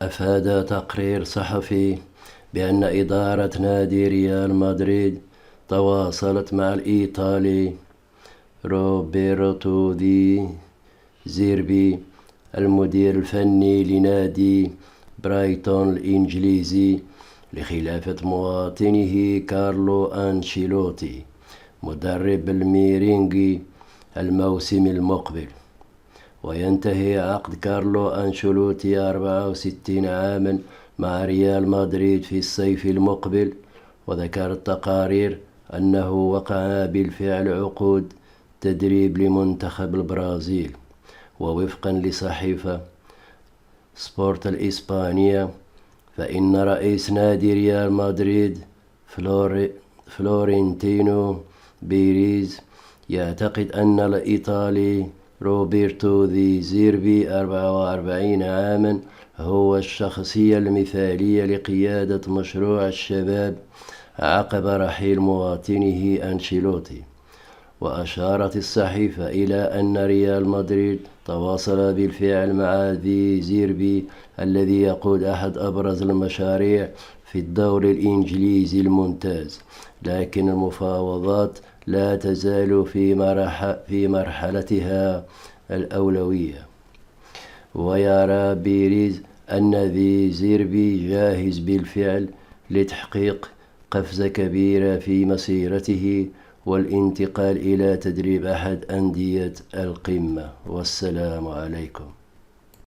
أفاد تقرير صحفي بأن إدارة نادي ريال مدريد تواصلت مع الإيطالي روبرتو دي زيربي المدير الفني لنادي برايتون الإنجليزي لخلافة مواطنه كارلو أنشيلوتي مدرب الميرينغي الموسم المقبل. وينتهي عقد كارلو أنشيلوتي 64 عاما مع ريال مدريد في الصيف المقبل. وذكرت التقارير أنه وقع بالفعل عقود تدريب لمنتخب البرازيل. ووفقا لصحيفة سبورت الإسبانية فإن رئيس نادي ريال مدريد فلورنتينو بيريز يعتقد أن الإيطالي روبرتو دي زيربي 44 عاما هو الشخصية المثالية لقيادة مشروع الشباب عقب رحيل مواطنه أنشيلوتي. وأشارت الصحيفة إلى أن ريال مدريد تواصل بالفعل مع دي زيربي الذي يقود أحد أبرز المشاريع في الدوري الإنجليزي الممتاز، لكن المفاوضات لا تزال في مرحلتها الأولوية. ويرى بيريز أن ذي زيربي جاهز بالفعل لتحقيق قفزة كبيرة في مسيرته والانتقال إلى تدريب أحد أندية القمة. والسلام عليكم.